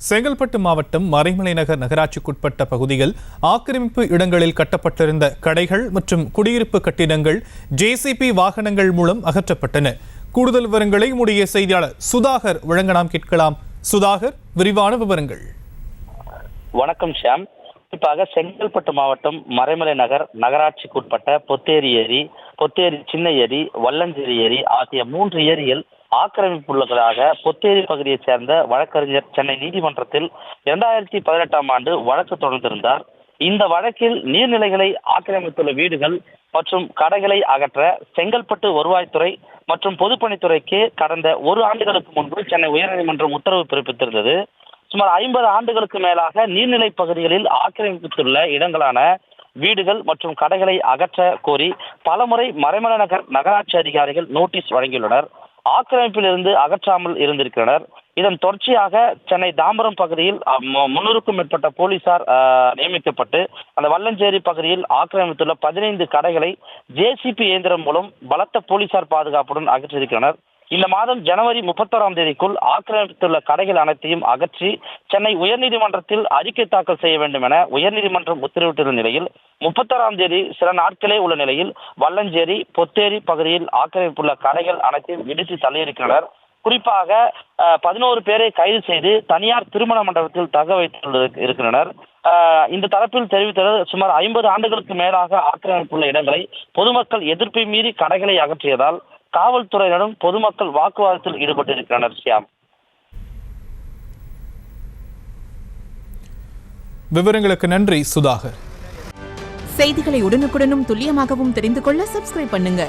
செங்கல்பட்டு மாவட்டம் மறைமலை நகர் நகராட்சிக்குட்பட்ட பகுதியில் ஆக்கிரமிப்பு இடங்களில் கட்டப்பட்டிருந்த கடைகள் மற்றும் குடியிருப்பு கட்டிடங்கள் ஜேசிபி வாகனங்கள் மூலம் அகற்றப்பட்டன. கூடுதல் விவரங்களை நம்முடைய செய்தியாளர் சுதாகர் வழங்க நாம் கேட்கலாம். சுதாகர், விரிவான விவரங்கள். வணக்கம் ஷியாம். குறிப்பாக செங்கல்பட்டு மாவட்டம் மறைமலை நகர் நகராட்சிக்குட்பட்ட பொத்தேரி ஏரி, பொத்தேரி சின்ன ஏரி, வல்லஞ்சேரி ஏரி ஆகிய 3 ஏரியில் ஆக்கிரமிப்புள்ளதாக பொத்தேரி பகுதியைச் சேர்ந்த வழக்கறிஞர் சென்னை நீதிமன்றத்தில் 2018ஆம் ஆண்டு வழக்கு தொடர்ந்திருந்தார். இந்த வழக்கில் நீர்நிலைகளை ஆக்கிரமித்துள்ள வீடுகள் மற்றும் கடைகளை அகற்ற செங்கல்பட்டு வருவாய்த்துறை மற்றும் பொதுப்பணித்துறைக்கு கடந்த 1 ஆண்டுகளுக்கு முன்பு சென்னை உயர்நீதிமன்றம் உத்தரவு பிறப்பித்திருந்தது. சுமார் 50 ஆண்டுகளுக்கு மேலாக நீர்நிலை பகுதிகளில் ஆக்கிரமித்துள்ள இடங்களான வீடுகள் மற்றும் கடைகளை அகற்ற கோரி பலமுறை மறைமலை நகர் நகராட்சி அதிகாரிகள் நோட்டீஸ் வழங்கியுள்ளனர். ஆக்கிரமிப்பில் இருந்து அகற்றாமல் இருந்திருக்கிறனர். இதன் தொடர்ச்சியாக சென்னை தாம்பரம் பகுதியில் 300க்கும் மேற்பட்ட போலீசார் நியமிக்கப்பட்டு அந்த வல்லஞ்சேரி பகுதியில் ஆக்கிரமித்துள்ள 15 கடைகளை ஜேசிபி இயந்திரம் மூலம் பலத்த போலீசார் பாதுகாப்புடன் அகற்றியிருக்கிறனர். இந்த மாதம் ஜனவரி 31ஆம் தேதிக்குள் ஆக்கிரமித்துள்ள கடைகள் அனைத்தையும் அகற்றி சென்னை உயர்நீதிமன்றத்தில் அறிக்கை தாக்கல் செய்ய வேண்டும் என உயர்நீதிமன்றம் உத்தரவிட்டுள்ள நிலையில் 31ஆம் தேதி சில நாட்களே உள்ள நிலையில் வல்லஞ்சேரி, பொத்தேரி பகுதியில் ஆக்கிரமிப்புள்ள கடைகள் அனைத்தையும் இடித்து தள்ளியிருக்கிறார். குறிப்பாக 11 பேரை கைது செய்து தனியார் திருமண மண்டபத்தில் தங்க வைத்திருக்கின்றனர். இந்த தரப்பில் தெரிவித்தது சுமார் 50 ஆண்டுகளுக்கு மேலாக ஆக்கிரமிப்புள்ள இடங்களை பொதுமக்கள் எதிர்ப்பை மீறி கடைகளை அகற்றியதால் காவல்துறையினரும் பொதுமக்கள் வாக்குவாதத்தில் ஈடுபட்டிருக்கிறனர். ஷியாம், விவரங்களுக்கு நன்றி சுதாகர். செய்திகளை உடனுக்குடனும் துல்லியமாகவும் தெரிந்து கொள்ள சப்ஸ்கிரைப் பண்ணுங்க.